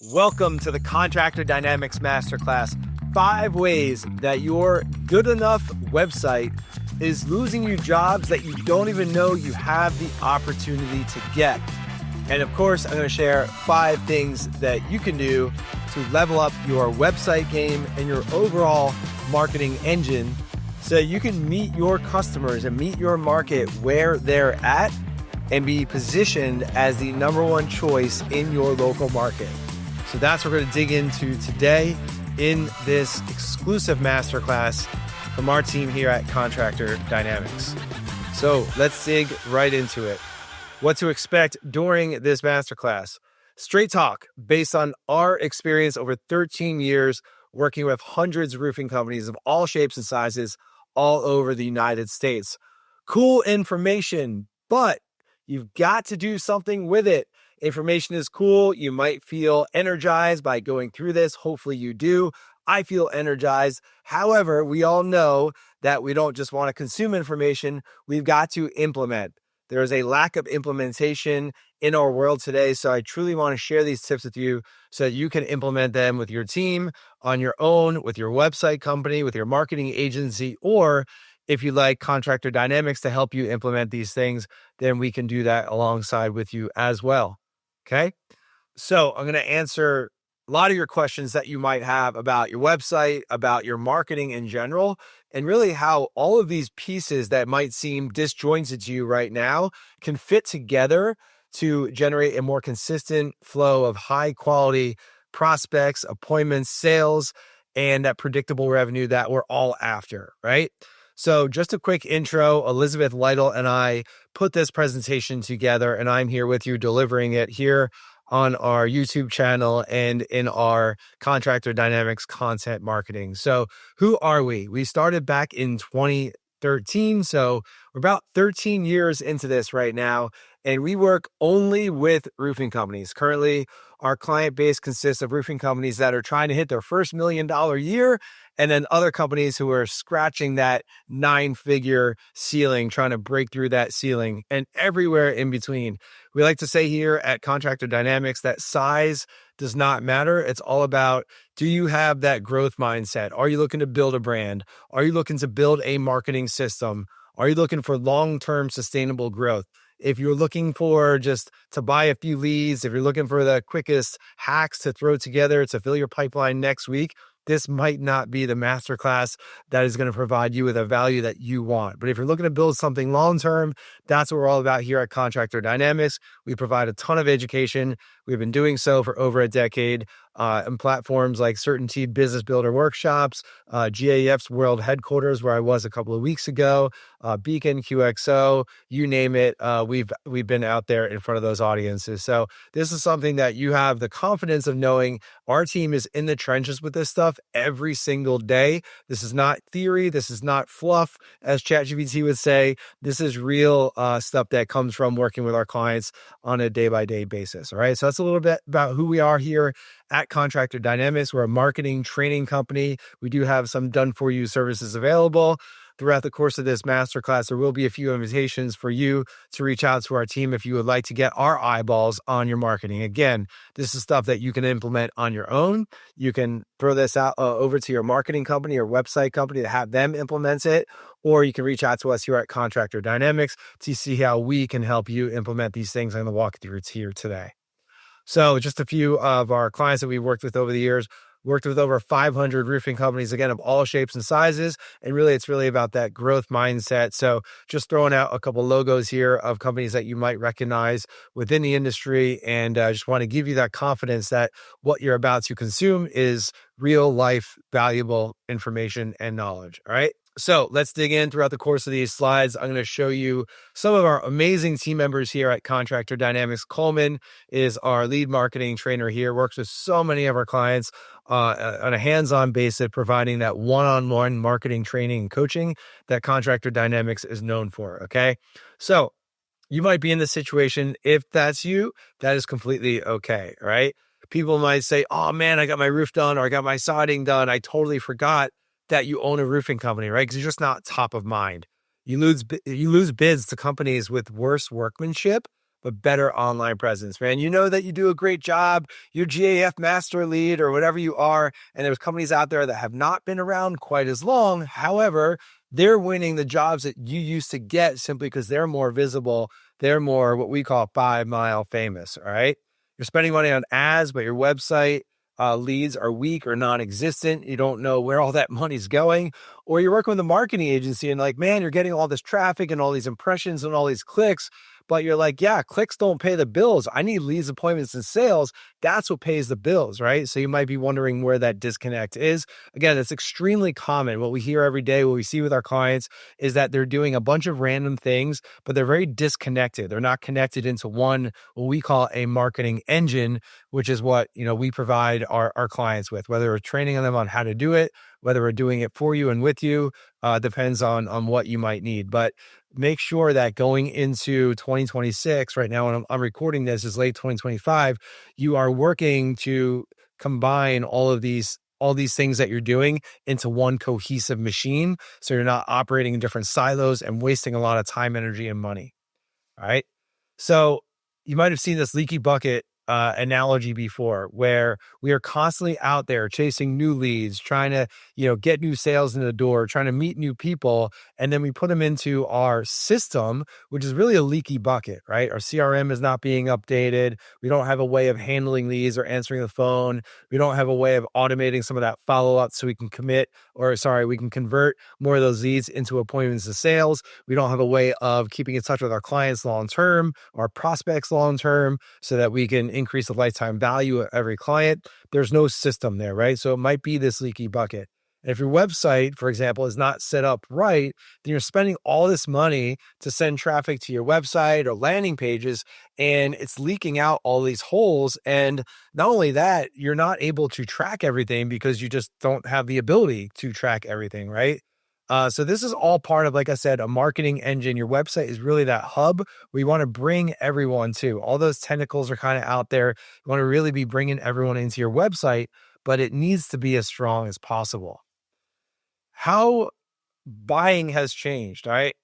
Welcome to the Contractor Dynamics Masterclass. 5 ways that your good enough website is losing you jobs that you don't even know you have the opportunity to get. And of course, I'm going to share 5 things that you can do to level up your website game and your overall marketing engine so you can meet your customers and meet your market where they're at and be positioned as the number one choice in your local market. So that's what we're going to dig into today in this exclusive masterclass from our team here at Contractor Dynamics. So let's dig right into it. What to expect during this masterclass. Straight talk based on our experience over 13 years working with hundreds of roofing companies of all shapes and sizes all over the United States. Cool information, but you've got to do something with it. Information is cool. You might feel energized by going through this. Hopefully you do. I feel energized. However, we all know that we don't just want to consume information. We've got to implement. There is a lack of implementation in our world today. So I truly want to share these tips with you so that you can implement them with your team, on your own, with your website company, with your marketing agency, or if you like Contractor Dynamics to help you implement these things, then we can do that alongside with you as well. Okay. So I'm going to answer a lot of your questions that you might have about your website, about your marketing in general, and really how all of these pieces that might seem disjointed to you right now can fit together to generate a more consistent flow of high quality prospects, appointments, sales, and that predictable revenue that we're all after, right? So just a quick intro, Elizabeth Lytle and I put this presentation together, and I'm here with you delivering it here on our YouTube channel and in our Contractor Dynamics content marketing. So who are we? We started back in 2013. So we're about 13 years into this right now, and we work only with roofing companies. Currently, our client base consists of roofing companies that are trying to hit their first $1 million year, and then other companies who are scratching that 9-figure ceiling, trying to break through that ceiling, and everywhere in between. We like to say here at Contractor Dynamics that size does not matter. It's all about, do you have that growth mindset? Are you looking to build a brand? Are you looking to build a marketing system? Are you looking for long-term sustainable growth? If you're looking for just to buy a few leads, if you're looking for the quickest hacks to throw together to fill your pipeline next week, this might not be the masterclass that is going to provide you with a value that you want. But if you're looking to build something long-term, that's what we're all about here at Contractor Dynamics. We provide a ton of education. We've been doing so for over a decade on platforms like Certainty Business Builder Workshops, GAF's World Headquarters, where I was a couple of weeks ago, Beacon, QXO, you name it. We've been out there in front of those audiences. So this is something that you have the confidence of knowing our team is in the trenches with this stuff every single day. This is not theory. This is not fluff, as ChatGPT would say. This is real stuff that comes from working with our clients on a day-by-day basis. All right. So that's a little bit about who we are here at Contractor Dynamics. We're a marketing training company. We do have some done-for-you services available. Throughout the course of this masterclass, there will be a few invitations for you to reach out to our team if you would like to get our eyeballs on your marketing. Again, this is stuff that you can implement on your own. You can throw this out over to your marketing company or website company to have them implement it, or you can reach out to us here at Contractor Dynamics to see how we can help you implement these things. I'm going to walk through it here today. So just a few of our clients that we've worked with over the years, worked with over 500 roofing companies, again, of all shapes and sizes. And really, it's really about that growth mindset. So just throwing out a couple logos here of companies that you might recognize within the industry. And I just want to give you that confidence that what you're about to consume is real life, valuable information and knowledge. All right. So let's dig in throughout the course of these slides. I'm going to show you some of our amazing team members here at Contractor Dynamics. Coleman is our lead marketing trainer here, works with so many of our clients on a hands-on basis, providing that one-on-one marketing training and coaching that Contractor Dynamics is known for. Okay. So you might be in this situation. If that's you, that is completely okay. Right. People might say, oh man, I got my roof done or I got my siding done. I totally forgot that you own a roofing company, right? Because you're just not top of mind. You lose bids to companies with worse workmanship but better online presence, man. You know that you do a great job, you're GAF master lead or whatever you are, and there's companies out there that have not been around quite as long. However, they're winning the jobs that you used to get simply because they're more visible. They're more what we call 5 mile famous. All right. You're spending money on ads, but your website leads are weak or non-existent. You don't know where all that money's going, or you're working with a marketing agency and like, man, you're getting all this traffic and all these impressions and all these clicks, but you're like, yeah, clicks don't pay the bills. I need leads, appointments, and sales. That's what pays the bills, right? So you might be wondering where that disconnect is. Again, it's extremely common. What we hear every day, what we see with our clients is that they're doing a bunch of random things, but they're very disconnected. They're not connected into one, what we call a marketing engine, which is what, we provide our clients with, whether we're training them on how to do it, whether we're doing it for you and with you, depends on what you might need. But make sure that going into 2026, right now, when I'm recording this is late 2025, you are working to combine all these things that you're doing into one cohesive machine. So you're not operating in different silos and wasting a lot of time, energy, and money. All right. So you might have seen this leaky bucket analogy before, where we are constantly out there chasing new leads, trying to, get new sales in the door, trying to meet new people. And then we put them into our system, which is really a leaky bucket, right? Our CRM is not being updated. We don't have a way of handling these or answering the phone. We don't have a way of automating some of that follow-up so we can we can convert more of those leads into appointments to sales. We don't have a way of keeping in touch with our clients long-term, our prospects long-term, so that we can increase the lifetime value of every client. There's no system there, right? So it might be this leaky bucket. And if your website, for example, is not set up right, then you're spending all this money to send traffic to your website or landing pages, and it's leaking out all these holes. And not only that, you're not able to track everything because you just don't have the ability to track everything, right? So this is all part of, like I said, a marketing engine. Your website is really that hub where you want to bring everyone to. All those tentacles are kind of out there. You want to really be bringing everyone into your website, but it needs to be as strong as possible. How buying has changed, all right?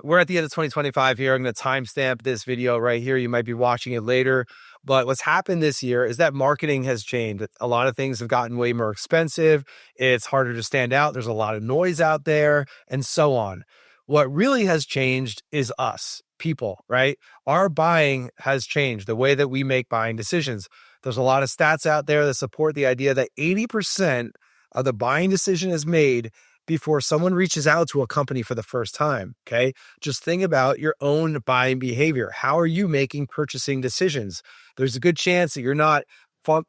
We're at the end of 2025 here. I'm going to timestamp this video right here. You might be watching it later. But what's happened this year is that marketing has changed. A lot of things have gotten way more expensive. It's harder to stand out. There's a lot of noise out there and so on. What really has changed is us, people, right? Our buying has changed, the way that we make buying decisions. There's a lot of stats out there that support the idea that 80% of the buying decision is made before someone reaches out to a company for the first time, okay? Just think about your own buying behavior. How are you making purchasing decisions? There's a good chance that you're not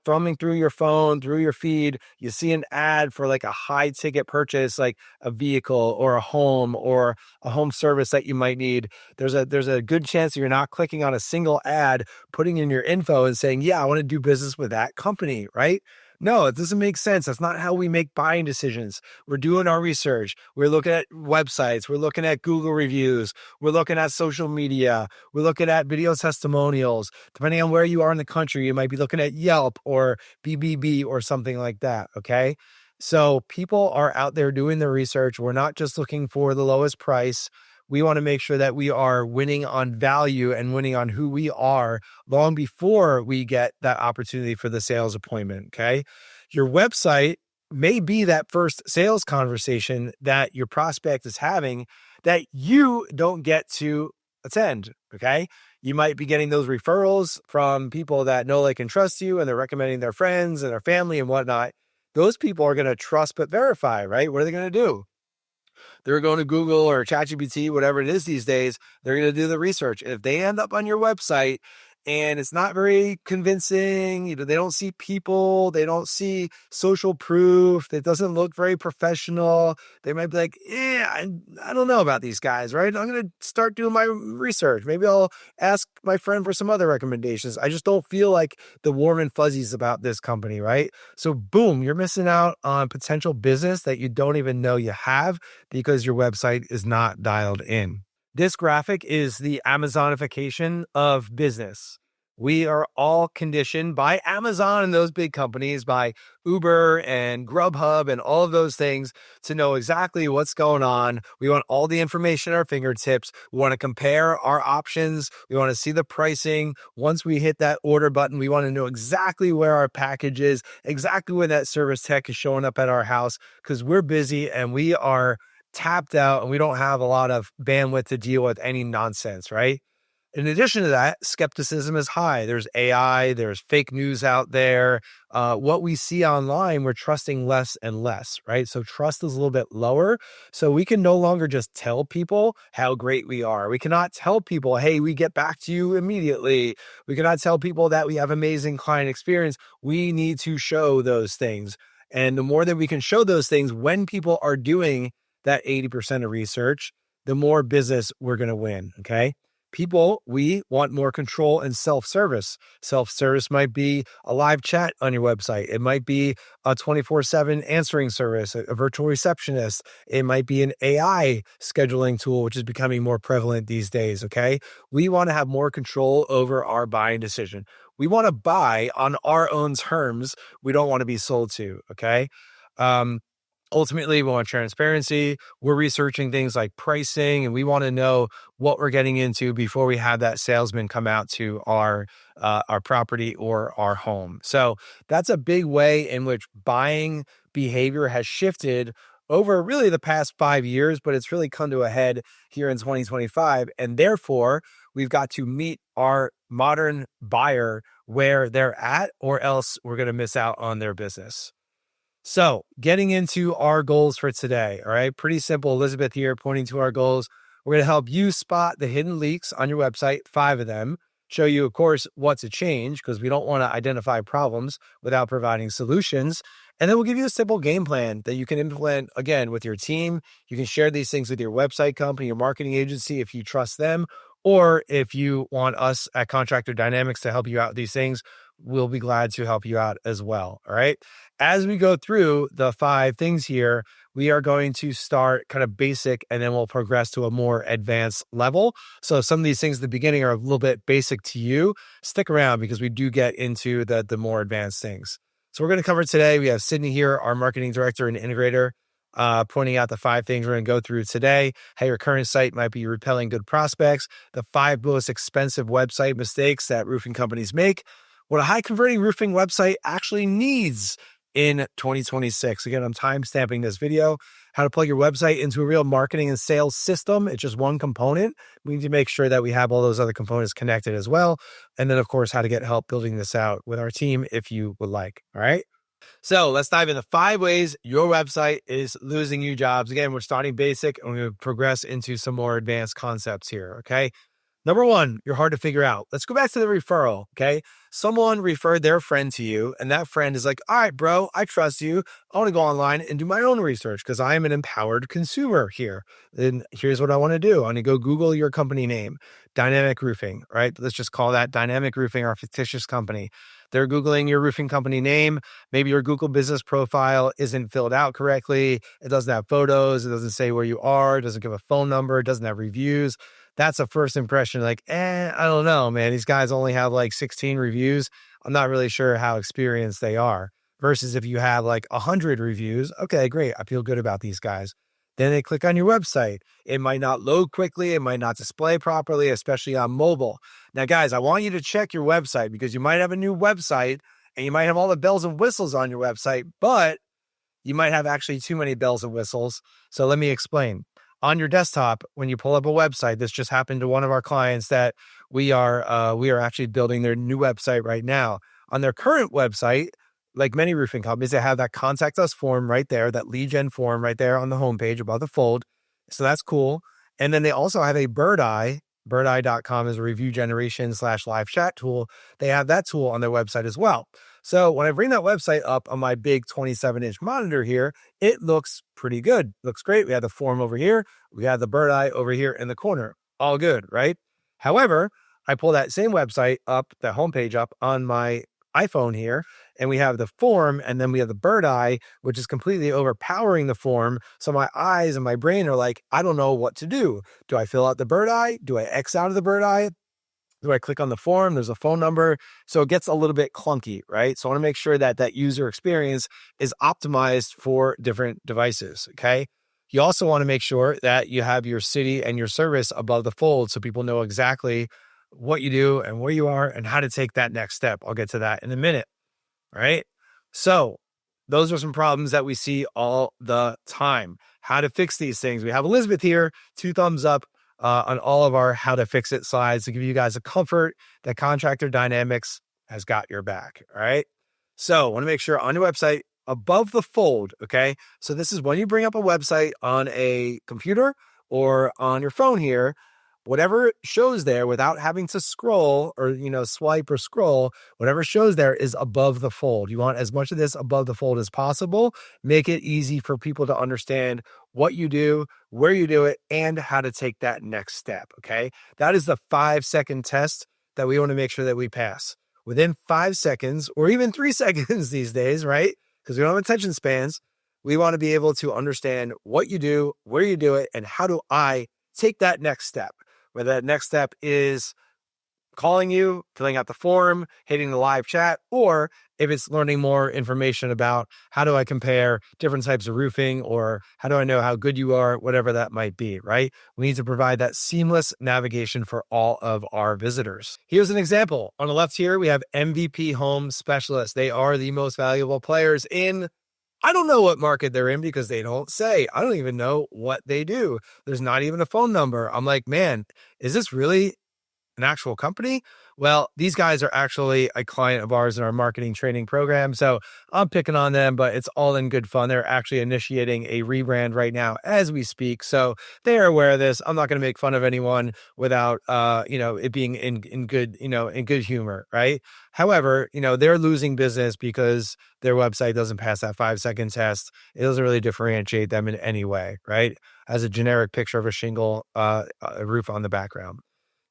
thumbing through your phone, through your feed. You see an ad for like a high ticket purchase, like a vehicle or a home service that you might need. There's a good chance that you're not clicking on a single ad, putting in your info and saying, yeah, I want to do business with that company, right? No, it doesn't make sense. That's not how we make buying decisions. We're doing our research. We're looking at websites. We're looking at Google reviews. We're looking at social media. We're looking at video testimonials. Depending on where you are in the country, you might be looking at Yelp or BBB or something like that, okay? So people are out there doing the research. We're not just looking for the lowest price. We want to make sure that we are winning on value and winning on who we are long before we get that opportunity for the sales appointment, okay? Your website may be that first sales conversation that your prospect is having that you don't get to attend, okay? You might be getting those referrals from people that know, like, and trust you, and they're recommending their friends and their family and whatnot. Those people are going to trust but verify, right? What are they going to do? They're going to Google or ChatGPT, whatever it is these days. They're going to do the research. If they end up on your website and it's not very convincing, they don't see people, they don't see social proof, it doesn't look very professional, they might be like, I don't know about these guys, right? I'm going to start doing my research. Maybe I'll ask my friend for some other recommendations. I just don't feel like the warm and fuzzies about this company, right? So boom, you're missing out on potential business that you don't even know you have because your website is not dialed in. This graphic is the Amazonification of business. We are all conditioned by Amazon and those big companies, by Uber and Grubhub and all of those things to know exactly what's going on. We want all the information at our fingertips. We want to compare our options. We want to see the pricing. Once we hit that order button, we want to know exactly where our package is, exactly when that service tech is showing up at our house, because we're busy and we are tapped out and we don't have a lot of bandwidth to deal with any nonsense, right? In addition to that, skepticism is high. There's AI, there's fake news out there. What we see online, we're trusting less and less, right? So trust is a little bit lower. So we can no longer just tell people how great we are. We cannot tell people, hey, we get back to you immediately. We cannot tell people that we have amazing client experience. We need to show those things. And the more that we can show those things when people are doing that 80% of research, the more business we're going to win. Okay. People, we want more control and self-service. Self-service might be a live chat on your website. It might be a 24/7 answering service, a virtual receptionist. It might be an AI scheduling tool, which is becoming more prevalent these days, okay? We want to have more control over our buying decision. We want to buy on our own terms. We don't want to be sold to, okay? Um, Ultimately, we want transparency. We're researching things like pricing, and we want to know what we're getting into before we have that salesman come out to our property or our home. So that's a big way in which buying behavior has shifted over really the past 5 years, but it's really come to a head here in 2025. And therefore, we've got to meet our modern buyer where they're at, or else we're going to miss out on their business. So, getting into our goals for today, all right? Pretty simple. Elizabeth here pointing to our goals. We're going to help you spot the hidden leaks on your website, 5 of them, show you, of course, what to change because we don't want to identify problems without providing solutions. And then we'll give you a simple game plan that you can implement, again, with your team. You can share these things with your website company, your marketing agency, if you trust them, or if you want us at Contractor Dynamics to help you out with these things, we'll be glad to help you out as well. All right. As we go through the 5 things here, we are going to start kind of basic and then we'll progress to a more advanced level. So some of these things at the beginning are a little bit basic to you. Stick around because we do get into the more advanced things. So we're going to cover today. We have Sydney here, our marketing director and integrator, pointing out the 5 things we're going to go through today. How your current site might be repelling good prospects, the 5 most expensive website mistakes that roofing companies make, what a high converting roofing website actually needs in 2026. Again, I'm time stamping this video. How to plug your website into a real marketing and sales system. It's just one component. We need to make sure that we have all those other components connected as well. And then, of course, how to get help building this out with our team if you would like. All right. So let's dive into 5 ways your website is losing you jobs. Again, we're starting basic and we're going to progress into some more advanced concepts here. Okay. Number 1, you're hard to figure out. Let's go back to the referral, okay? Someone referred their friend to you, and that friend is like, all right, bro, I trust you. I want to go online and do my own research because I am an empowered consumer here. And here's what I want to do. I want to go Google your company name, Dynamic Roofing, right? Let's just call that Dynamic Roofing our fictitious company. They're Googling your roofing company name. Maybe your Google business profile isn't filled out correctly. It doesn't have photos. It doesn't say where you are. It doesn't give a phone number. It doesn't have reviews. That's a first impression. Like, I don't know, man. These guys only have like 16 reviews. I'm not really sure how experienced they are. Versus if you have like 100 reviews, okay, great. I feel good about these guys. Then they click on your website. It might not load quickly. It might not display properly, especially on mobile. Now, guys, I want you to check your website because you might have a new website and you might have all the bells and whistles on your website, but you might have actually too many bells and whistles. So let me explain. On your desktop, when you pull up a website, this just happened to one of our clients that we are actually building their new website right now. On their current website, like many roofing companies, they have that contact us form right there, that lead gen form right there on the homepage above the fold. So that's cool. And then they also have a birdeye.com is a review generation / live chat tool. They have that tool on their website as well. So when I bring that website up on my big 27-inch monitor here, it looks pretty good. Looks great. We have the form over here. We have the Birdeye over here in the corner. All good, right? However, I pull that same website up, the homepage up on my iPhone here, and we have the form, and then we have the Birdeye, which is completely overpowering the form. So my eyes and my brain are like, I don't know what to do. Do I fill out the Birdeye? Do I X out of the Birdeye? Do I click on the form? There's a phone number. So it gets a little bit clunky, right? So I want to make sure that that user experience is optimized for different devices, okay? You also want to make sure that you have your city and your service above the fold so people know exactly what you do and where you are and how to take that next step. I'll get to that in a minute, right? So those are some problems that we see all the time. How to fix these things. We have Elizabeth here, 2 thumbs up on all of our how to fix it slides to give you guys a comfort that Contractor Dynamics has got your back. All right. So I want to make sure on your website above the fold. Okay. So this is when you bring up a website on a computer or on your phone here, whatever shows there without having to scroll or, swipe or scroll, whatever shows there is above the fold. You want as much of this above the fold as possible. Make it easy for people to understand what you do, where you do it, and how to take that next step. Okay. That is the 5-second test that we want to make sure that we pass. Within 5 seconds or even 3 seconds these days, right? Because we don't have attention spans. We want to be able to understand what you do, where you do it, and how do I take that next step. Whether that next step is calling you, filling out the form, hitting the live chat, or if it's learning more information about how do I compare different types of roofing, or how do I know how good you are, whatever that might be, right? We need to provide that seamless navigation for all of our visitors. Here's an example. On the left here, we have MVP Home Specialists. They are the most valuable players in I don't know what market they're in because they don't say. I don't even know what they do. There's not even a phone number. I'm like, man, is this really an actual company? Well, these guys are actually a client of ours in our marketing training program. So I'm picking on them, but it's all in good fun. They're actually initiating a rebrand right now as we speak. So they are aware of this. I'm not going to make fun of anyone without, it being in good, in good humor. Right. However, they're losing business because their website doesn't pass that 5-second test. It doesn't really differentiate them in any way. Right. As a generic picture of a shingle a roof on the background.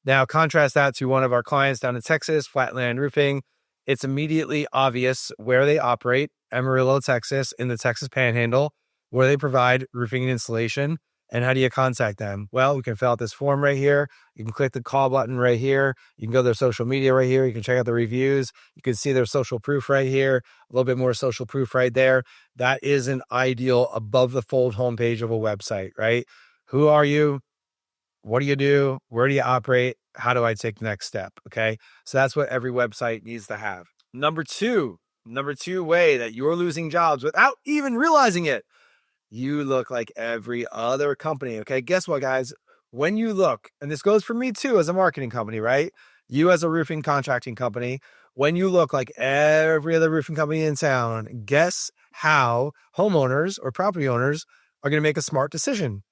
Now, contrast that to one of our clients down in Texas, Flatland Roofing. It's immediately obvious where they operate, Amarillo, Texas, in the Texas Panhandle, where they provide roofing and installation. And how do you contact them? Well, we can fill out this form right here. You can click the call button right here. You can go to their social media right here. You can check out the reviews. You can see their social proof right here. A little bit more social proof right there. That is an ideal above the fold homepage of a website, right? Who are you? What do you do? Where do you operate? How do I take the next step? Okay. So that's what every website needs to have. Number two way that you're losing jobs without even realizing it. You look like every other company. Okay. Guess what, guys? When you look, and this goes for me too, as a marketing company, right? You as a roofing contracting company, when you look like every other roofing company in town, guess how homeowners or property owners are going to make a smart decision?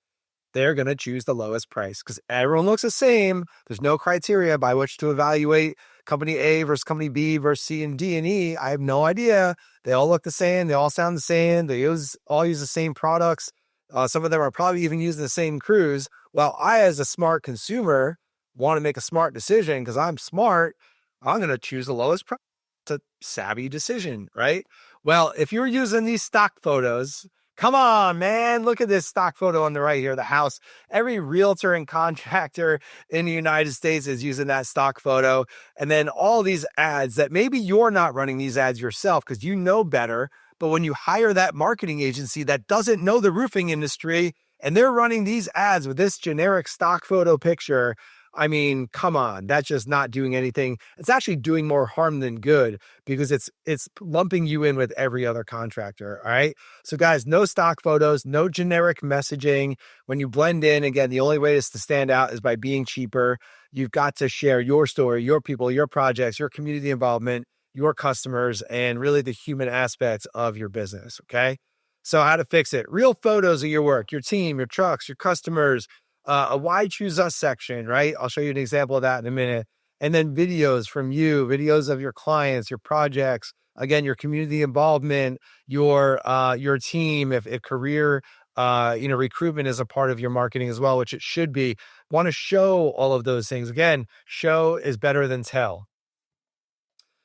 They're going to choose the lowest price because everyone looks the same. There's no criteria by which to evaluate company A versus company B versus C and D and E. I have no idea. They all look the same. They all sound the same. They all use the same products. Some of them are probably even using the same crews. Well, I, as a smart consumer, want to make a smart decision because I'm smart. I'm going to choose the lowest price. It's a savvy decision, right? Well, if you're using these stock photos, come on, man. Look at this stock photo on the right here, the house. Every realtor and contractor in the United States is using that stock photo. And then all these ads that maybe you're not running these ads yourself because you know better. But when you hire that marketing agency that doesn't know the roofing industry and they're running these ads with this generic stock photo picture, I mean, come on, that's just not doing anything. It's actually doing more harm than good because it's lumping you in with every other contractor. All right. So guys, no stock photos, no generic messaging. When you blend in, again, the only way is to stand out is by being cheaper. You've got to share your story, your people, your projects, your community involvement, your customers, and really the human aspects of your business. Okay. So how to fix it? Real photos of your work, your team, your trucks, your customers, a why choose us section, right? I'll show you an example of that in a minute. And then videos from you, videos of your clients, your projects, again, your community involvement, your team, if career, recruitment is a part of your marketing as well, which it should be. Want to show all of those things. Again, show is better than tell.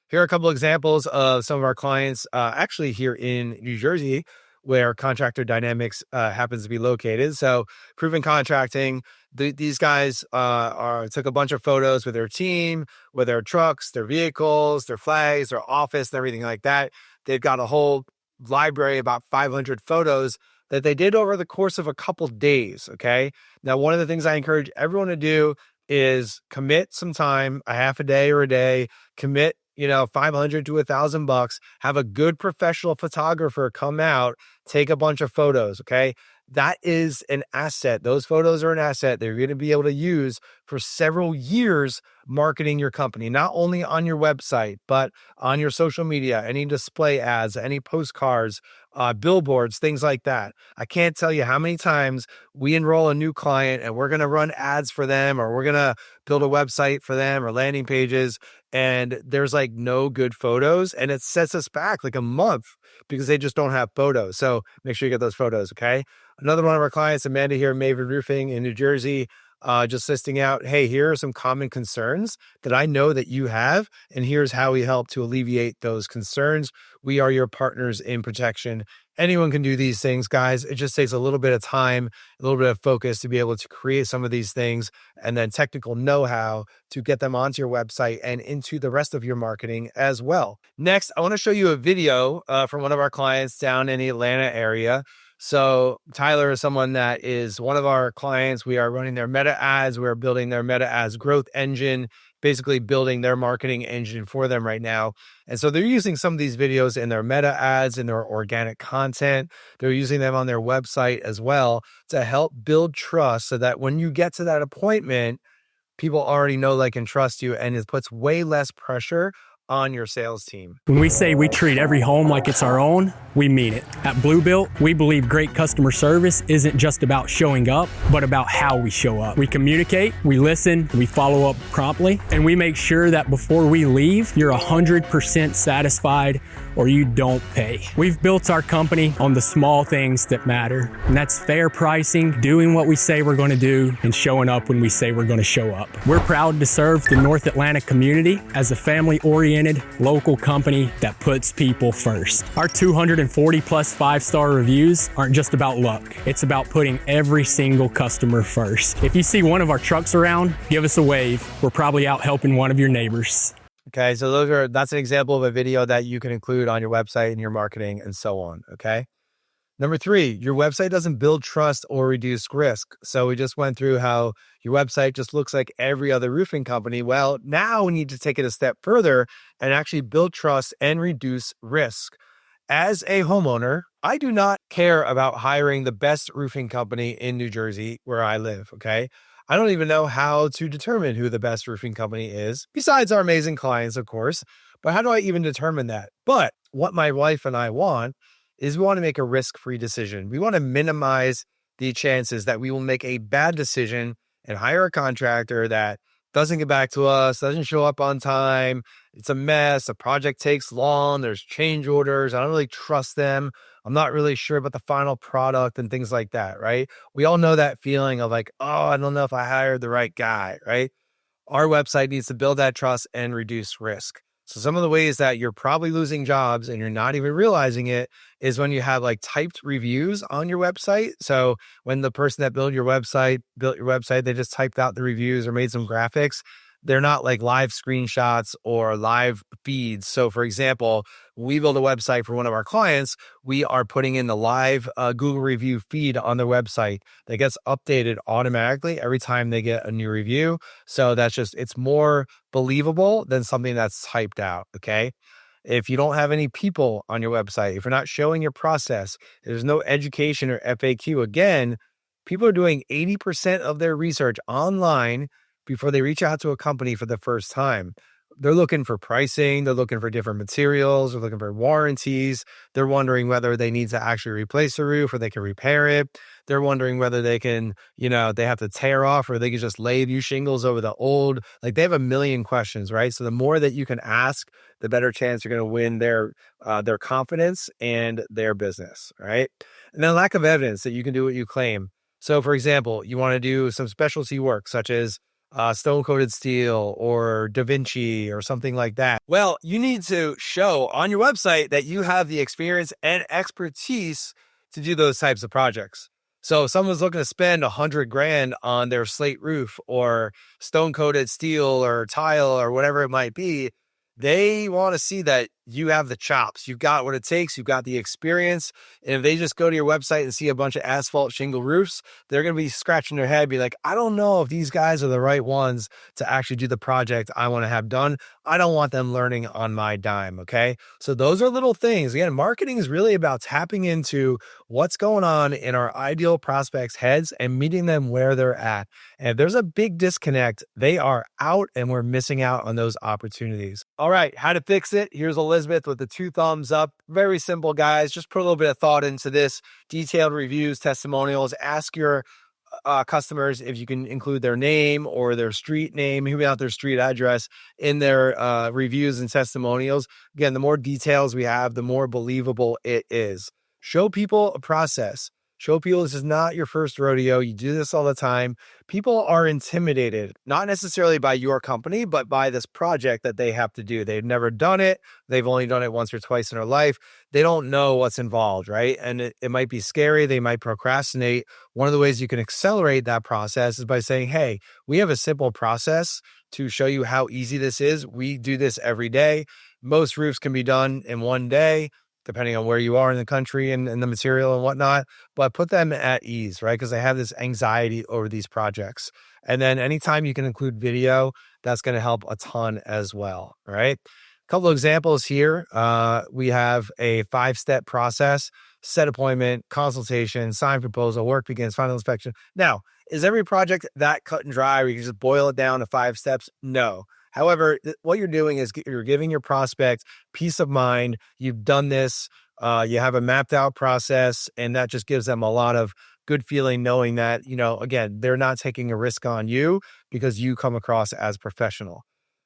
Here are a couple examples of some of our clients, actually here in New Jersey, where Contractor Dynamics happens to be located. So Proven Contracting, these guys took a bunch of photos with their team, with their trucks, their vehicles, their flags, their office, and everything like that. They've got a whole library, about 500 photos that they did over the course of a couple days. Okay. Now, one of the things I encourage everyone to do is commit some time, a half a day or a day, commit, 500 to $1,000, have a good professional photographer come out, take a bunch of photos. Okay. That is an asset. Those photos are an asset they're going to be able to use for several years marketing your company, not only on your website, but on your social media, any display ads, any postcards, billboards, things like that. I can't tell you how many times we enroll a new client and we're going to run ads for them, or we're going to build a website for them or landing pages, and there's like no good photos, and it sets us back like a month because they just don't have photos. So make sure you get those photos. Okay. Another one of our clients, Amanda here, Maven Roofing in New Jersey, just listing out, hey, here are some common concerns that I know that you have, and here's how we help to alleviate those concerns. We are your partners in protection. Anyone can do these things, guys. It just takes a little bit of time, a little bit of focus to be able to create some of these things, and then technical know-how to get them onto your website and into the rest of your marketing as well. Next, I want to show you a video from one of our clients down in the Atlanta area. So Tyler is someone that is one of our clients. We are running their meta ads. We are building their meta ads growth engine, basically building their marketing engine for them right now. And so they're using some of these videos in their meta ads, in their organic content. They're using them on their website as well to help build trust so that when you get to that appointment, people already know, like, and trust you, and it puts way less pressure on your sales team. When we say we treat every home like it's our own, we mean it. At Bluebuilt, we believe great customer service isn't just about showing up, but about how we show up. We communicate, we listen, we follow up promptly, and we make sure that before we leave, you're 100% satisfied or you don't pay. We've built our company on the small things that matter, and that's fair pricing, doing what we say we're going to do, and showing up when we say we're going to show up. We're proud to serve the North Atlanta community as a family-oriented local company that puts people first. Our 240 plus 5-star reviews aren't just about luck. It's about putting every single customer first. If you see one of our trucks around, give us a wave. We're probably out helping one of your neighbors. Okay, so that's an example of a video that you can include on your website and your marketing and so on. Okay. Number 3, your website doesn't build trust or reduce risk. So we just went through how your website just looks like every other roofing company. Well, now we need to take it a step further and actually build trust and reduce risk. As a homeowner, I do not care about hiring the best roofing company in New Jersey where I live. Okay. I don't even know how to determine who the best roofing company is, besides our amazing clients, of course. But how do I even determine that? But what my wife and I want is we want to make a risk-free decision. We want to minimize the chances that we will make a bad decision and hire a contractor that doesn't get back to us, doesn't show up on time. It's a mess. The project takes long. There's change orders. I don't really trust them. I'm not really sure about the final product and things like that, right? We all know that feeling of like, oh, I don't know if I hired the right guy, right? Our website needs to build that trust and reduce risk. So some of the ways that you're probably losing jobs and you're not even realizing it is when you have like typed reviews on your website. So when the person that built your website, they just typed out the reviews or made some graphics. They're not like live screenshots or live feeds. So for example, we build a website for one of our clients. We are putting in the live Google review feed on their website that gets updated automatically every time they get a new review. So it's more believable than something that's typed out. Okay. If you don't have any people on your website, if you're not showing your process, there's no education or FAQ. Again, people are doing 80% of their research online before they reach out to a company for the first time. They're looking for pricing. They're looking for different materials. They're looking for warranties. They're wondering whether they need to actually replace the roof or they can repair it. They're wondering whether they can, they have to tear off or they can just lay new shingles over the old. Like they have a million questions, right? So the more that you can ask, the better chance you're going to win their confidence and their business, right? And then lack of evidence that you can do what you claim. So for example, you want to do some specialty work such as stone-coated steel or Da Vinci or something like that. Well, you need to show on your website that you have the experience and expertise to do those types of projects. So if someone's looking to spend 100 grand on their slate roof or stone coated steel or tile or whatever it might be, they want to see that you have the chops. You've got what it takes. You've got the experience. And if they just go to your website and see a bunch of asphalt shingle roofs, they're going to be scratching their head, be like, I don't know if these guys are the right ones to actually do the project I want to have done. I don't want them learning on my dime. Okay. So those are little things. Again, marketing is really about tapping into what's going on in our ideal prospects' heads and meeting them where they're at. And if there's a big disconnect, they are out and we're missing out on those opportunities. All right, how to fix it. Here's Elizabeth with the 2 thumbs up. Very simple, guys. Just put a little bit of thought into this. Detailed reviews, testimonials. Ask your customers if you can include their name or their street name, maybe not their street address, in their reviews and testimonials. Again, the more details we have, the more believable it is. Show people a process. Show people this is not your first rodeo. You do this all the time. People are intimidated, not necessarily by your company, but by this project that they have to do. They've never done it. They've only done it once or twice in their life. They don't know what's involved, right? And it might be scary. They might procrastinate. One of the ways you can accelerate that process is by saying, hey, we have a simple process to show you how easy this is. We do this every day. Most roofs can be done in one day, depending on where you are in the country and the material and whatnot, but put them at ease, right? Because they have this anxiety over these projects. And then anytime you can include video, that's going to help a ton as well, right? A couple of examples here. We have a 5-step process: set appointment, consultation, sign proposal, work begins, final inspection. Now, is every project that cut and dry where you can just boil it down to 5 steps? No. However, what you're doing is you're giving your prospect peace of mind. You've done this. You have a mapped out process, and that just gives them a lot of good feeling knowing that, again, they're not taking a risk on you because you come across as professional.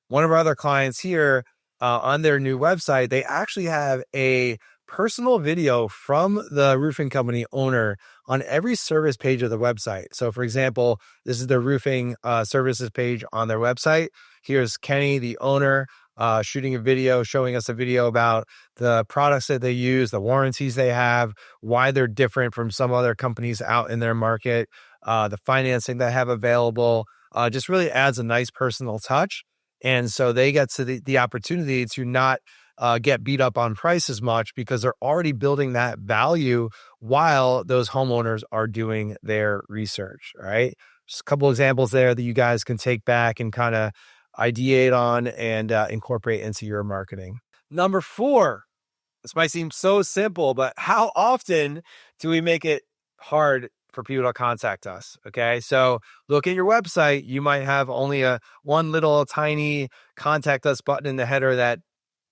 One of our other clients here, on their new website, they actually have a personal video from the roofing company owner on every service page of the website. So for example, this is the roofing services page on their website. Here's Kenny, the owner, shooting a video, showing us a video about the products that they use, the warranties they have, why they're different from some other companies out in their market, the financing they have available. Just really adds a nice personal touch. And so they get to the opportunity to not get beat up on price as much because they're already building that value while those homeowners are doing their research, right? Just a couple examples there that you guys can take back and kind of ideate on and incorporate into your marketing. Number 4, this might seem so simple, but how often do we make it hard for people to contact us? Okay. So look at your website. You might have only one little tiny contact us button in the header that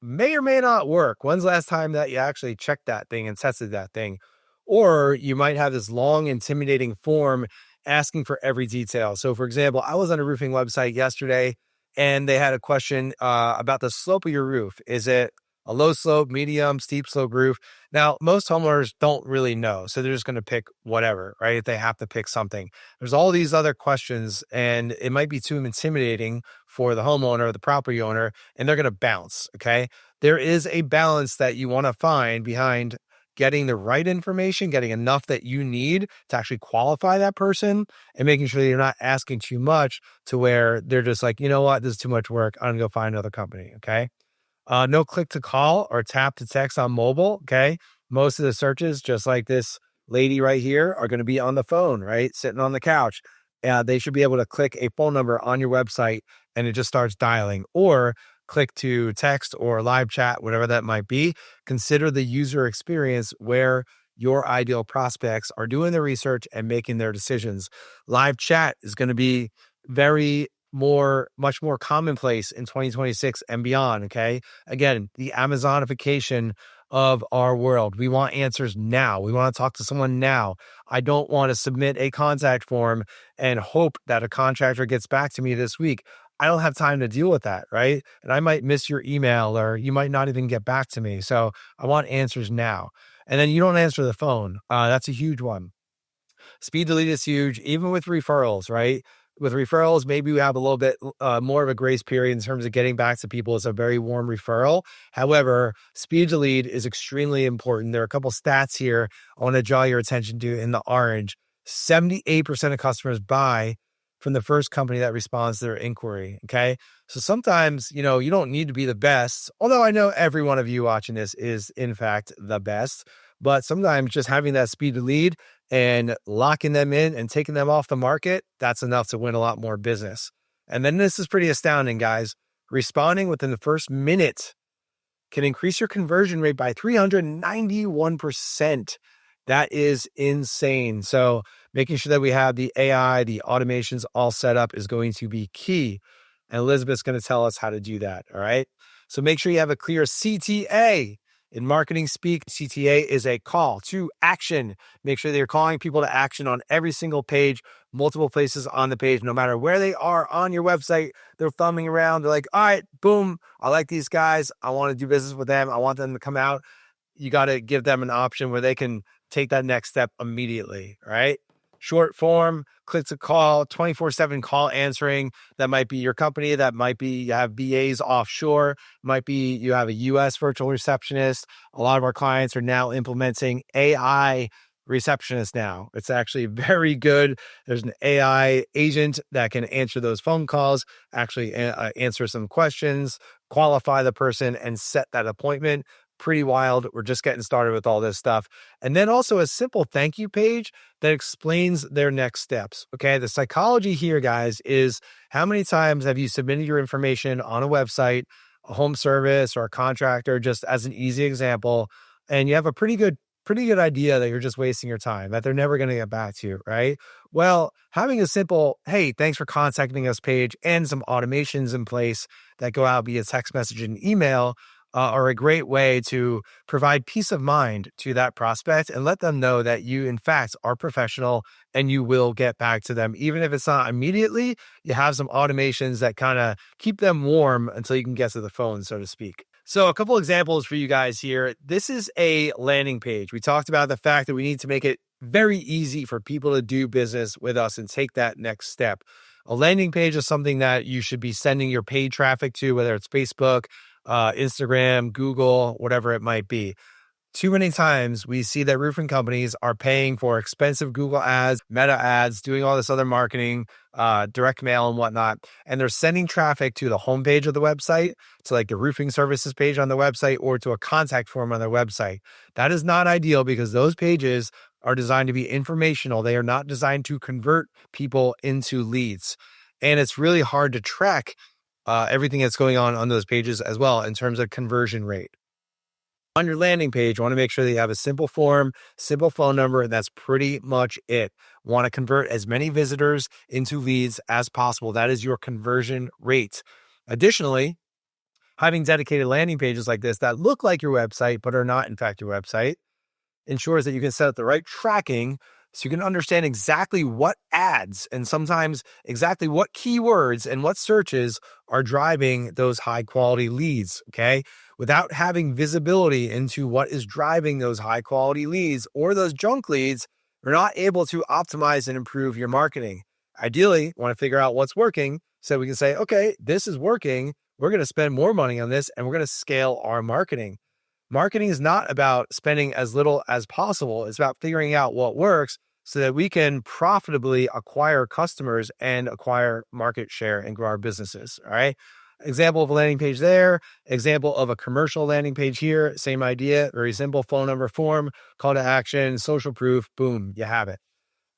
may or may not work. When's the last time that you actually checked that thing and tested that thing? Or you might have this long, intimidating form asking for every detail. So for example, I was on a roofing website yesterday and they had a question about the slope of your roof. Is it a low slope, medium, steep slope roof? Now, most homeowners don't really know. So they're just going to pick whatever, right? If they have to pick something. There's all these other questions and it might be too intimidating for the homeowner or the property owner, and they're going to bounce, okay? There is a balance that you want to find behind getting the right information, getting enough that you need to actually qualify that person, and making sure that you're not asking too much to where they're just like, you know what, this is too much work. I'm going to go find another company, okay? No click to call or tap to text on mobile, okay? Most of the searches, just like this lady right here, are going to be on the phone, right? Sitting on the couch. They should be able to click a phone number on your website and it just starts dialing, or click to text or live chat, whatever that might be. Consider the user experience where your ideal prospects are doing their research and making their decisions. Live chat is going to be much more commonplace in 2026 and beyond. Okay. Again, the Amazonification of our world. We want answers now. We want to talk to someone now. I don't want to submit a contact form and hope that a contractor gets back to me this week. I don't have time to deal with that, right? And I might miss your email or you might not even get back to me. So I want answers now. And then you don't answer the phone. That's a huge one. Speed delete is huge, even with referrals, right? With referrals, maybe we have a little bit more of a grace period in terms of getting back to people. It's a very warm referral. However, speed to lead is extremely important. There are a couple stats here I want to draw your attention to in the orange. 78% of customers buy from the first company that responds to their inquiry. Okay. So sometimes, you don't need to be the best, although I know every one of you watching this is in fact the best, but sometimes just having that speed to lead and locking them in and taking them off the market, that's enough to win a lot more business. And then this is pretty astounding, guys. Responding within the first minute can increase your conversion rate by 391%. That is insane. So making sure that we have the AI, the automations all set up is going to be key. And Elizabeth's going to tell us how to do that. All right. So make sure you have a clear CTA. In marketing speak, CTA is a call to action. Make sure that you're calling people to action on every single page, multiple places on the page, no matter where they are on your website. They're thumbing around. They're like, all right, boom, I like these guys. I want to do business with them. I want them to come out. You got to give them an option where they can take that next step immediately, right? Short form, click to call, 24/7 call answering. That might be your company. That might be you have BAs offshore. Might be you have a US virtual receptionist. A lot of our clients are now implementing AI receptionist now. It's actually very good. There's an AI agent that can answer those phone calls, actually answer some questions, qualify the person, and set that appointment. Pretty wild. We're just getting started with all this stuff. And then also a simple thank you page that explains their next steps. Okay. The psychology here, guys, is how many times have you submitted your information on a website, a home service or a contractor, just as an easy example, and you have a pretty good idea that you're just wasting your time, that they're never going to get back to you, right? Well, having a simple, hey, thanks for contacting us page and some automations in place that go out via text message and email are a great way to provide peace of mind to that prospect and let them know that you, in fact, are professional and you will get back to them. Even if it's not immediately, you have some automations that kind of keep them warm until you can get to the phone, so to speak. So a couple examples for you guys here. This is a landing page. We talked about the fact that we need to make it very easy for people to do business with us and take that next step. A landing page is something that you should be sending your paid traffic to, whether it's Facebook, Instagram, Google, whatever it might be. Too many times we see that roofing companies are paying for expensive Google ads, Meta ads, doing all this other marketing, direct mail and whatnot. And they're sending traffic to the homepage of the website, to like the roofing services page on the website, or to a contact form on their website. That is not ideal because those pages are designed to be informational. They are not designed to convert people into leads. And it's really hard to track everything that's going on those pages as well in terms of conversion rate. On your landing page, you want to make sure that you have a simple form, simple phone number, and that's pretty much it. Want to convert as many visitors into leads as possible. That is your conversion rate. Additionally, having dedicated landing pages like this that look like your website but are not in fact your website ensures that you can set up the right tracking so you can understand exactly what ads and sometimes exactly what keywords and what searches are driving those high quality leads. Okay. Without having visibility into what is driving those high quality leads or those junk leads, you're not able to optimize and improve your marketing. Ideally, you want to figure out what's working so we can say, okay, this is working. We're going to spend more money on this and we're going to scale our marketing. Marketing is not about spending as little as possible. It's about figuring out what works so that we can profitably acquire customers and acquire market share and grow our businesses. All right. Example of a landing page there. Example of a commercial landing page here. Same idea. Very simple phone number form, call to action, social proof. Boom, you have it.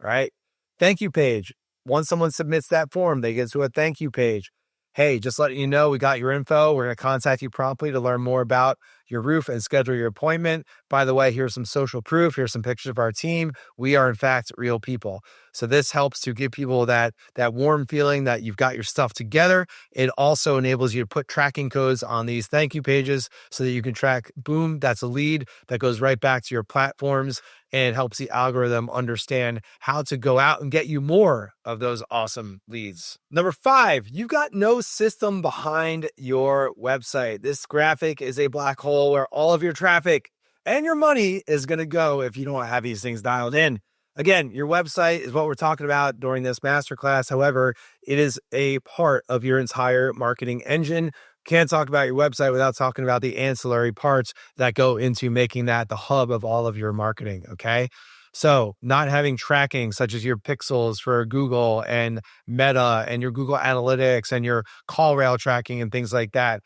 All right. Thank you page. Once someone submits that form, they get to a thank you page. Hey, just letting you know, we got your info. We're going to contact you promptly to learn more about your roof and schedule your appointment. By the way, here's some social proof. Here's some pictures of our team. We are, in fact, real people. So this helps to give people that warm feeling that you've got your stuff together. It also enables you to put tracking codes on these thank you pages so that you can track, boom, that's a lead that goes right back to your platforms and helps the algorithm understand how to go out and get you more of those awesome leads. Number 5, you've got no system behind your website. This graphic is a black hole where all of your traffic and your money is going to go if you don't have these things dialed in. Again, your website is what we're talking about during this masterclass. However, it is a part of your entire marketing engine. Can't talk about your website without talking about the ancillary parts that go into making that the hub of all of your marketing. Okay. So not having tracking such as your pixels for Google and Meta and your Google Analytics and your call rail tracking and things like that.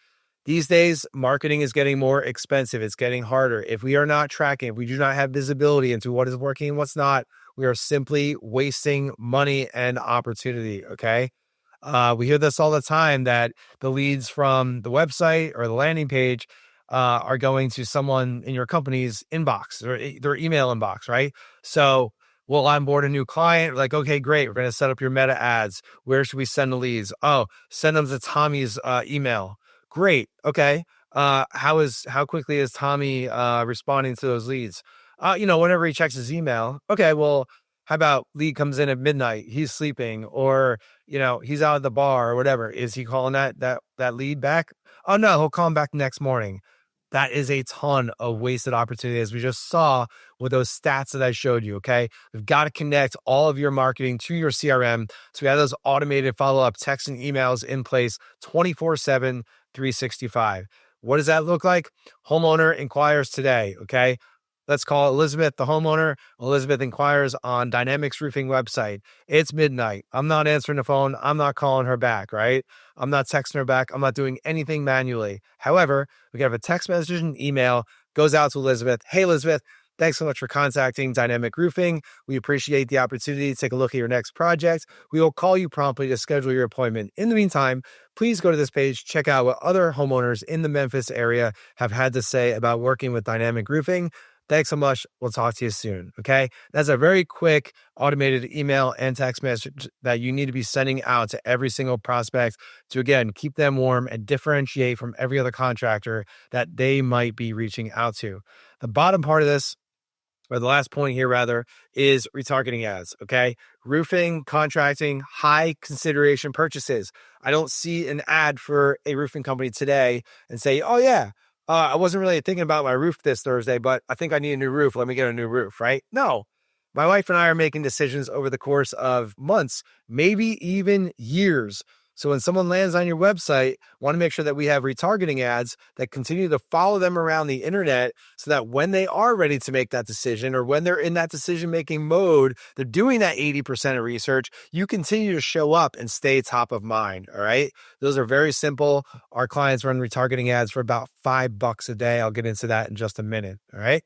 These days, marketing is getting more expensive. It's getting harder. If we are not tracking, if we do not have visibility into what is working and what's not, we are simply wasting money and opportunity. Okay. We hear this all the time that the leads from the website or the landing page are going to someone in your company's inbox or their email inbox, right? So we'll onboard a new client. Like, okay, great. We're going to set up your meta ads. Where should we send the leads? Oh, send them to Tommy's email. Great. Okay. How quickly is Tommy responding to those leads? Whenever he checks his email. Okay, well, how about lead comes in at midnight? He's sleeping, or he's out at the bar or whatever. Is he calling that lead back? Oh no, he'll call him back next morning. That is a ton of wasted opportunity, as we just saw with those stats that I showed you. Okay. We've got to connect all of your marketing to your CRM. So we have those automated follow-up texts and emails in place 24/7, 365. What does that look like? Homeowner inquires today. Okay. Let's call Elizabeth the homeowner. Elizabeth inquires on Dynamics Roofing website. It's midnight. I'm not answering the phone. I'm not calling her back, right? I'm not texting her back. I'm not doing anything manually. However, we have a text message and email goes out to Elizabeth. Hey, Elizabeth, thanks so much for contacting Dynamic Roofing. We appreciate the opportunity to take a look at your next project. We will call you promptly to schedule your appointment. In the meantime, please go to this page, check out what other homeowners in the Memphis area have had to say about working with Dynamic Roofing. Thanks so much. We'll talk to you soon. Okay. That's a very quick automated email and text message that you need to be sending out to every single prospect to, again, keep them warm and differentiate from every other contractor that they might be reaching out to. The bottom part of this, or the last point here rather, is retargeting ads. Okay. Roofing, contracting, high consideration purchases. I don't see an ad for a roofing company today and say, oh yeah, I wasn't really thinking about my roof this Thursday, but I think I need a new roof. Let me get a new roof, right? No. My wife and I are making decisions over the course of months, maybe even years. So when someone lands on your website, want to make sure that we have retargeting ads that continue to follow them around the internet so that when they are ready to make that decision, or when they're in that decision-making mode, they're doing that 80% of research, you continue to show up and stay top of mind. All right. Those are very simple. Our clients run retargeting ads for about $5 a day. I'll get into that in just a minute. All right.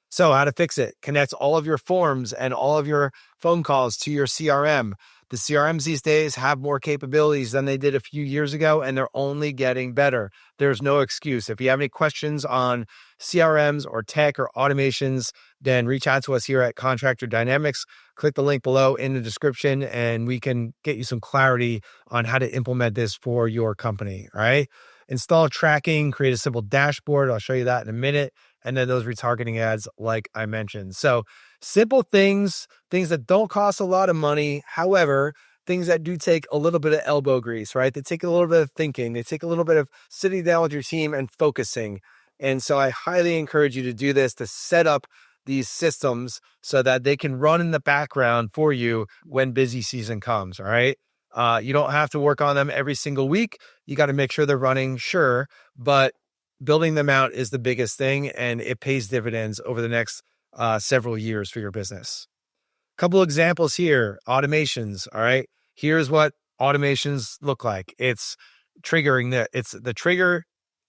So how to fix it? Connect all of your forms and all of your phone calls to your CRM. The CRMs these days have more capabilities than they did a few years ago, and they're only getting better. There's no excuse. If you have any questions on CRMs or tech or automations, then reach out to us here at Contractor Dynamics. Click the link below in the description, and we can get you some clarity on how to implement this for your company. All right. Install tracking, create a simple dashboard. I'll show you that in a minute. And then those retargeting ads, like I mentioned. So simple things that don't cost a lot of money. However, things that do take a little bit of elbow grease, right? They take a little bit of thinking. They take a little bit of sitting down with your team and focusing. And so I highly encourage you to do this, to set up these systems so that they can run in the background for you when busy season comes. All right. You don't have to work on them every single week. You got to make sure they're running, sure, but building them out is the biggest thing, and it pays dividends over the next several years for your business. Couple examples here, automations. All right. Here's what automations look like. It's triggering it's the trigger.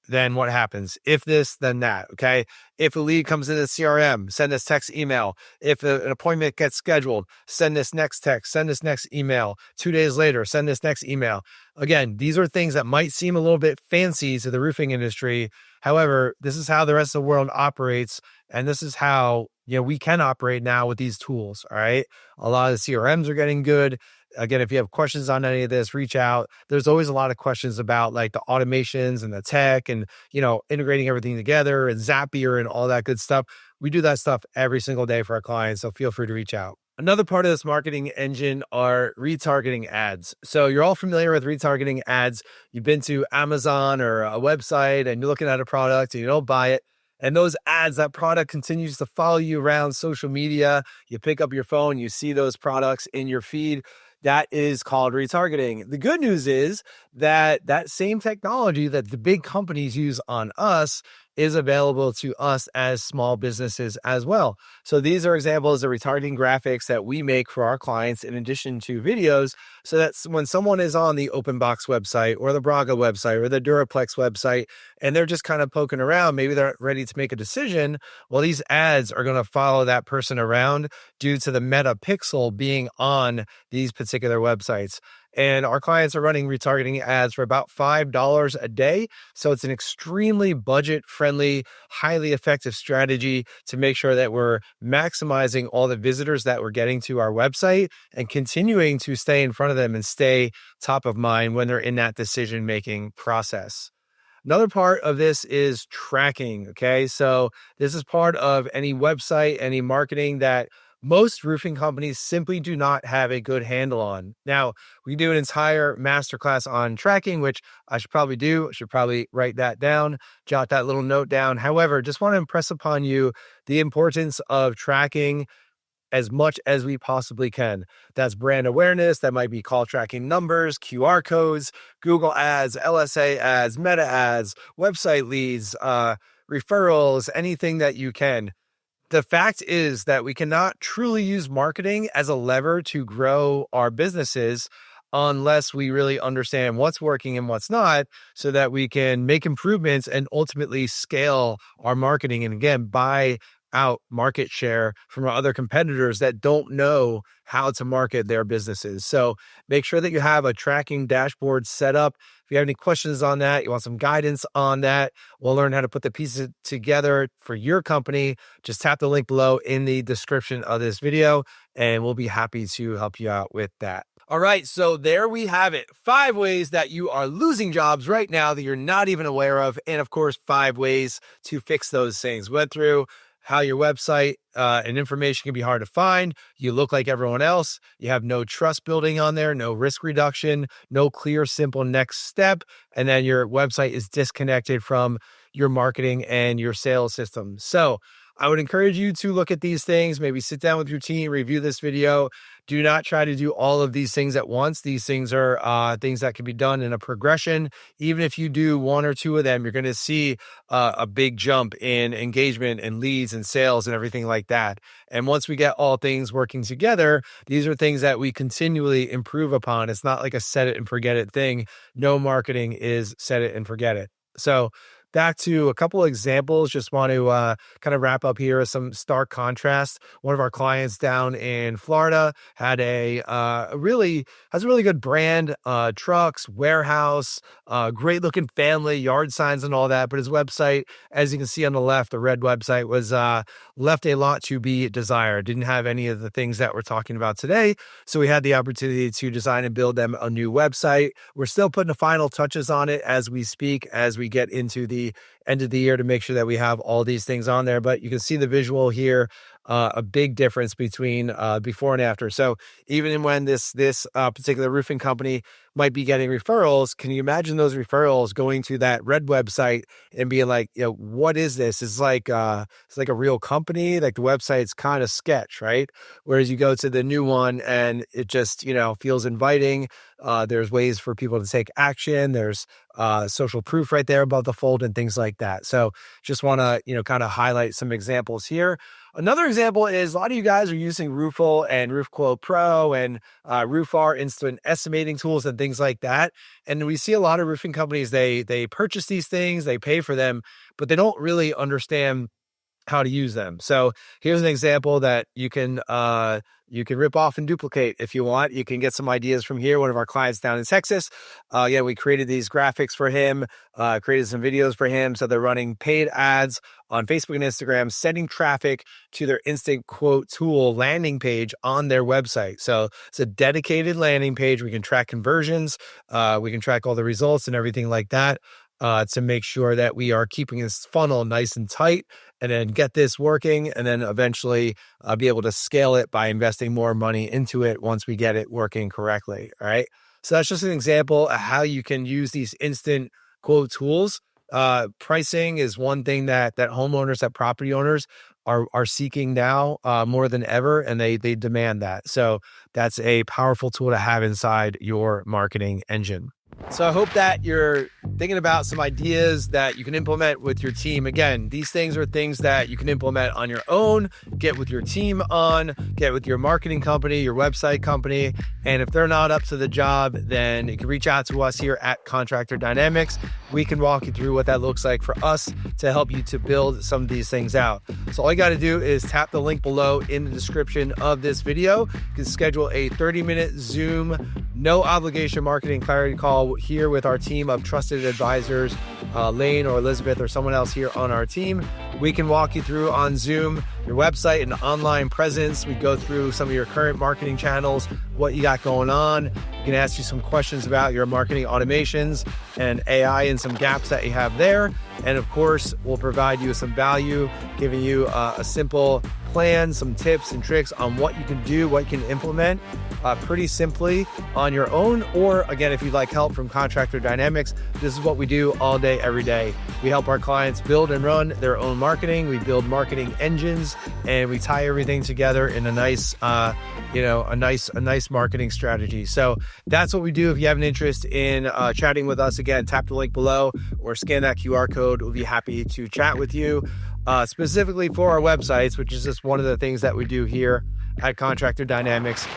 Then what happens? If this, then that. Okay. If a lead comes in the CRM, send this text email. If an appointment gets scheduled, send this next text, send this next email. 2 days later, send this next email. Again, these are things that might seem a little bit fancy to the roofing industry. However, this is how the rest of the world operates. And this is how, we can operate now with these tools. All right. A lot of the CRMs are getting good. Again, if you have questions on any of this, reach out. There's always a lot of questions about like the automations and the tech and, integrating everything together and Zapier and all that good stuff. We do that stuff every single day for our clients. So feel free to reach out. Another part of this marketing engine are retargeting ads. So you're all familiar with retargeting ads. You've been to Amazon or a website and you're looking at a product and you don't buy it. And those ads, that product continues to follow you around social media. You pick up your phone, you see those products in your feed. That is called retargeting. The good news is that same technology that the big companies use on us is available to us as small businesses as well. So these are examples of retargeting graphics that we make for our clients in addition to videos, so that when someone is on the OpenBox website or the Braga website or the Duraplex website, and they're just kind of poking around, maybe they're ready to make a decision, well, these ads are going to follow that person around due to the meta pixel being on these particular websites. And our clients are running retargeting ads for about $5 a day. So it's an extremely budget-friendly, highly effective strategy to make sure that we're maximizing all the visitors that we're getting to our website and continuing to stay in front of them and stay top of mind when they're in that decision-making process. Another part of this is tracking. Okay. So this is part of any website, any marketing that most roofing companies simply do not have a good handle on. Now, we do an entire masterclass on tracking, which I should probably do. I should probably write that down, jot that little note down. However, just want to impress upon you the importance of tracking as much as we possibly can. That's brand awareness. That might be call tracking numbers, QR codes, Google ads, LSA ads, meta ads, website leads, referrals, anything that you can. The fact is that we cannot truly use marketing as a lever to grow our businesses unless we really understand what's working and what's not, so that we can make improvements and ultimately scale our marketing. And again, buy out market share from our other competitors that don't know how to market their businesses. So make sure that you have a tracking dashboard set up. If you have any questions on that, you want some guidance on that, we'll learn how to put the pieces together for your company. Just tap the link below in the description of this video, and we'll be happy to help you out with that. All right, so there we have it. 5 ways that you are losing jobs right now that you're not even aware of. And of course, 5 ways to fix those things. Went through how your website and information can be hard to find. You look like everyone else. You have no trust building on there, no risk reduction, no clear, simple next step. And then your website is disconnected from your marketing and your sales system. So I would encourage you to look at these things, maybe sit down with your team, review this video. Do not try to do all of these things at once. These things are things that can be done in a progression. Even if you do 1 or 2 of them, you're going to see a big jump in engagement and leads and sales and everything like that. And once we get all things working together, these are things that we continually improve upon. It's not like a set it and forget it thing. No marketing is set it and forget it. So back to a couple of examples, just want to kind of wrap up here with some stark contrast. One of our clients down in Florida had has a really good brand, trucks, warehouse, great looking family, yard signs and all that. But his website, as you can see on the left, the red website was left a lot to be desired. Didn't have any of the things that we're talking about today. So we had the opportunity to design and build them a new website. We're still putting the final touches on it as we speak, as we get into the end of the year to make sure that we have all these things on there. But you can see the visual here, a big difference between before and after. So even when this particular roofing company might be getting referrals, can you imagine those referrals going to that red website and being like, what is this? It's like a real company. Like the website's kind of sketch, right? Whereas you go to the new one and it just, feels inviting. There's ways for people to take action. There's social proof right there above the fold and things like that. So just want to, kind of highlight some examples here. Another example is a lot of you guys are using Roofle and RoofQuote Pro and Roofar instant estimating tools and things like that. And we see a lot of roofing companies, they purchase these things, they pay for them, but they don't really understand how to use them. So here's an example that you can rip off and duplicate if you want. You can get some ideas from here. One of our clients down in Texas, we created these graphics for him, created some videos for him. So they're running paid ads on Facebook and Instagram, sending traffic to their instant quote tool landing page on their website. So it's a dedicated landing page. We can track conversions. We can track all the results and everything like that. To make sure that we are keeping this funnel nice and tight, and then get this working, and then eventually be able to scale it by investing more money into it once we get it working correctly. All right. So that's just an example of how you can use these instant quote tools. Pricing is one thing that homeowners, that property owners are seeking now more than ever, and they demand that. So that's a powerful tool to have inside your marketing engine. So I hope that you're thinking about some ideas that you can implement with your team. Again, these things are things that you can implement on your own, get with your team on, get with your marketing company, your website company. And if they're not up to the job, then you can reach out to us here at Contractor Dynamics. We can walk you through what that looks like for us to help you to build some of these things out. So all you got to do is tap the link below in the description of this video. You can schedule a 30-minute Zoom, no obligation marketing clarity call here with our team of trusted advisors, Lane or Elizabeth or someone else here on our team. We can walk you through on Zoom your website and online presence. We go through some of your current marketing channels, what you got going on. We can ask you some questions about your marketing automations and AI and some gaps that you have there. And of course, we'll provide you with some value, giving you a simple plan, some tips and tricks on what you can do, what you can implement pretty simply on your own. Or again, if you'd like help from Contractor Dynamics, this is what we do all day, every day. We help our clients build and run their own marketing. We build marketing engines and we tie everything together in a nice, a nice marketing strategy. So that's what we do. If you have an interest in chatting with us, again, tap the link below or scan that QR code. We'll be happy to chat with you specifically for our websites, which is just one of the things that we do here at Contractor Dynamics.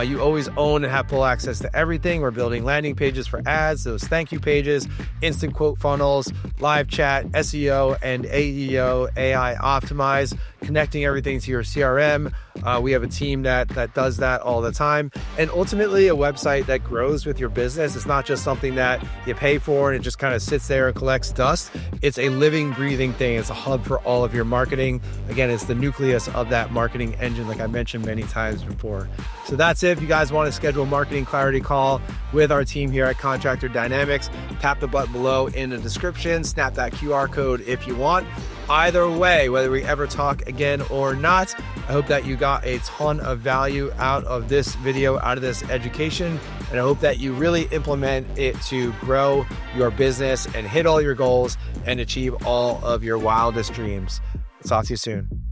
You always own and have full access to everything. We're building landing pages for ads, those thank you pages, instant quote funnels, live chat, SEO and AEO, AI optimize, connecting everything to your CRM. We have a team that does that all the time. And ultimately a website that grows with your business. It's not just something that you pay for and it just kind of sits there and collects dust. It's a living, breathing thing. It's a hub for all of your marketing. Again, it's the nucleus of that marketing engine, like I mentioned many times before. So that's it. If you guys want to schedule a marketing clarity call with our team here at Contractor Dynamics, tap the button below in the description, snap that QR code if you want. Either way, whether we ever talk again or not, I hope that you got a ton of value out of this video, out of this education, and I hope that you really implement it to grow your business and hit all your goals and achieve all of your wildest dreams. Talk to you soon.